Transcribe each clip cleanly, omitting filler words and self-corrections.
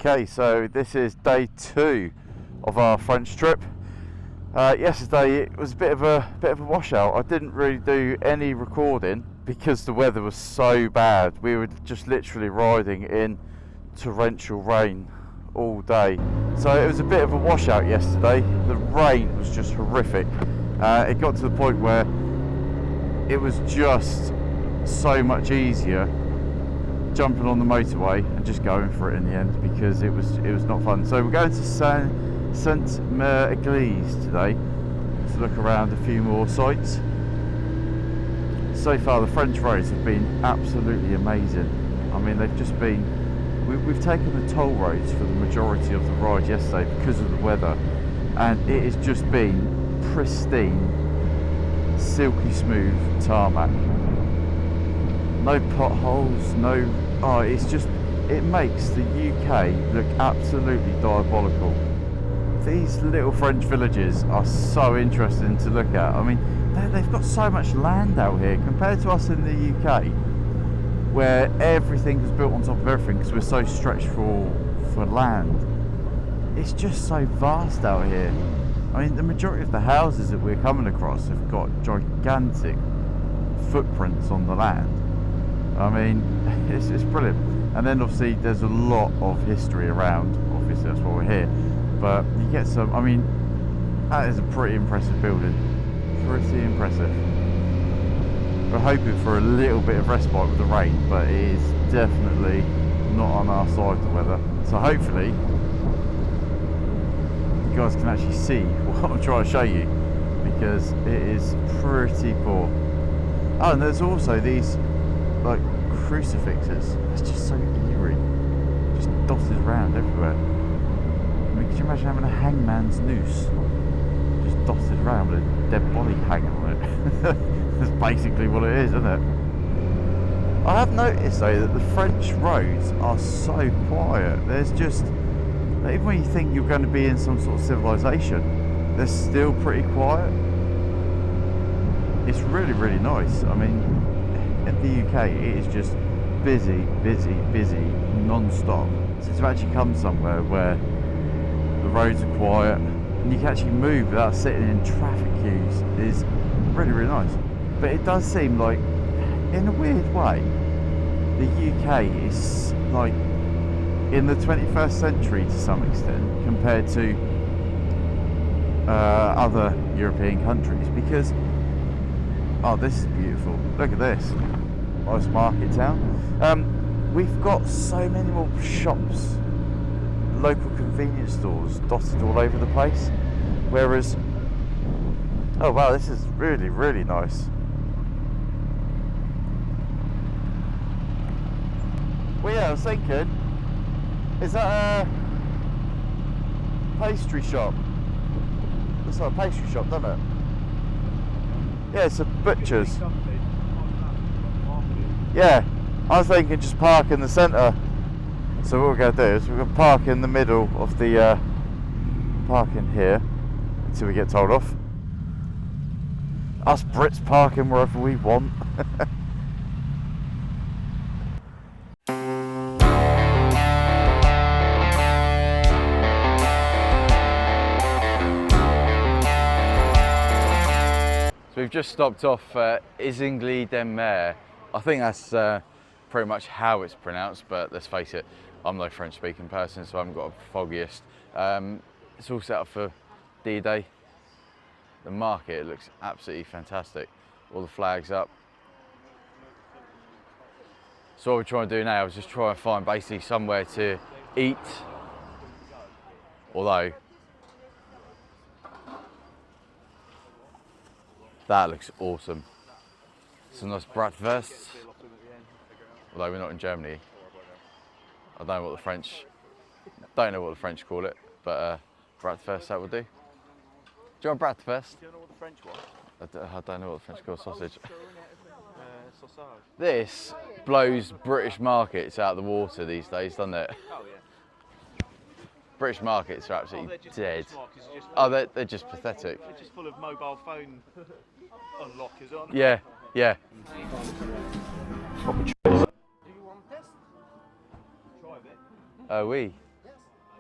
Okay, so this is day 2 of our French trip. Yesterday it was a bit of a washout. I didn't really do any recording because the weather was so bad. We were just literally riding in torrential rain all day. So it was a bit of a washout yesterday. The rain was just horrific. It got to the point where it was just so much easier jumping on the motorway and just going for it in the end, because it was not fun. So we're going to Saint-Mer-Église today to look around a few more sites. So far the French roads have been absolutely amazing. I mean, they've just been, we've taken the toll roads for the majority of the ride yesterday because of the weather, and it has just been pristine, silky smooth tarmac. No potholes, it makes the UK look absolutely diabolical. These little French villages are so interesting to look at. I mean, they've got so much land out here compared to us in the UK, where everything is built on top of everything because we're so stretched for land. It's just so vast out here. I mean, the majority of the houses that we're coming across have got gigantic footprints on the land. I mean, it's brilliant. And then obviously there's a lot of history around. Obviously that's why we're here. But you get some, I mean, that is a pretty impressive building. Pretty impressive. We're hoping for a little bit of respite with the rain, but it is definitely not on our side, the weather. So hopefully you guys can actually see what I'm trying to show you, because it is pretty poor. Oh, and there's also these like crucifixes. It's just so eerie, just dotted around everywhere. I mean, could you imagine having a hangman's noose just dotted around with a dead body hanging on it? That's basically what it is, isn't it? I have noticed though that the French roads are so quiet. There's just, even when you think you're going to be in some sort of civilization, they're still pretty quiet. It's really, really nice. I mean, in the UK it is just busy non-stop. So to actually come somewhere where the roads are quiet and you can actually move without sitting in traffic queues is really, really nice. But it does seem like, in a weird way, the UK is like in the 21st century to some extent compared to other European countries, because this is beautiful. Look at this. Nice market town. We've got so many more shops, local convenience stores dotted all over the place. Whereas, oh wow, this is really, really nice. Well, yeah, I was thinking, is that a pastry shop? Looks like a pastry shop, doesn't it? Yeah, it's a butcher's. Yeah, I was thinking just park in the centre. So what we're going to do is we're going to park in the middle of the parking here until we get told off. Us Brits parking wherever we want. So we've just stopped off Isingly-den-Mer. I think that's pretty much how it's pronounced, but let's face it, I'm no French speaking person, so I haven't got a foggiest. It's all set up for D-Day. The market looks absolutely fantastic. All the flags up. So what we're trying to do now is just try and find basically somewhere to eat. Although, that looks awesome. Some nice bratwursts. Although we're not in Germany. I don't know what the French call it, but bratwurst, that would do. Do you want bratwurst? Do you know what the French want? I don't know what the French call sausage. This blows British markets out of the water these days, doesn't it? Oh yeah. British markets are absolutely dead. They're just pathetic. They're just full of mobile phone unlockers, aren't they? Yeah, yeah. Do you want this? Try a bit. Oui. Yes.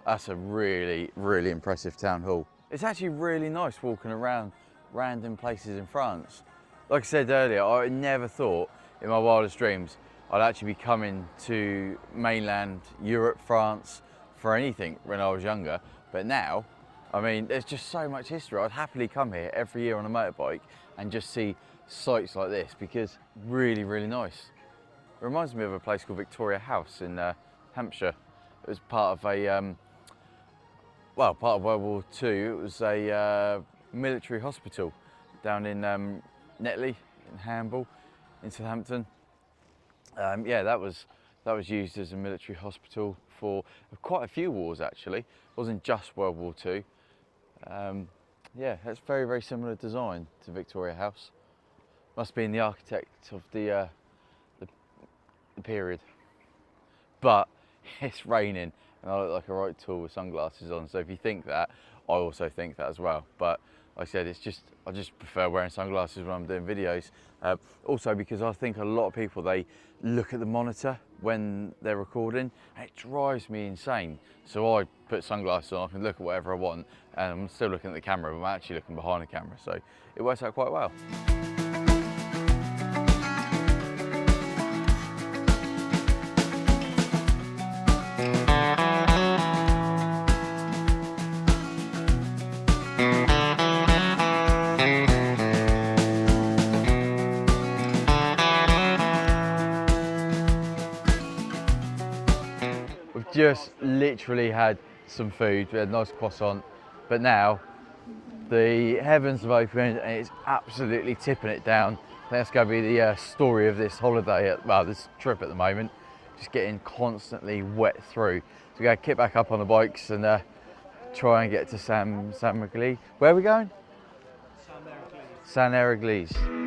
That's a really, really impressive town hall. It's actually really nice walking around random places in France. Like I said earlier, I never thought in my wildest dreams I'd actually be coming to mainland Europe, France, for anything when I was younger. But now, I mean, there's just so much history. I'd happily come here every year on a motorbike and just see sites like this because really, really nice. It reminds me of a place called Victoria House in Hampshire. It was part of a, well, part of World War II. It was a military hospital down in Netley, in Hamble, in Southampton. Yeah, that was used as a military hospital for quite a few wars actually. It wasn't just World War II. Yeah, it's very, very similar design to Victoria House. Must be in the architect of the period. But it's raining and I look like a right tool with sunglasses on. So if you think that, I also think that as well. But like I said, I just prefer wearing sunglasses when I'm doing videos. Also because I think a lot of people, they look at the monitor when they're recording and it drives me insane. So I put sunglasses on, I can look at whatever I want and I'm still looking at the camera, but I'm actually looking behind the camera. So it works out quite well. We've just literally had some food. We had a nice croissant, but now the heavens have opened and it's absolutely tipping it down. I think that's going to be the story of this holiday, well, this trip at the moment. Just getting constantly wet through. So we're going to kick back up on the bikes and try and get to Saint-Église. Where are we going? Saint-Église. Saint-Église.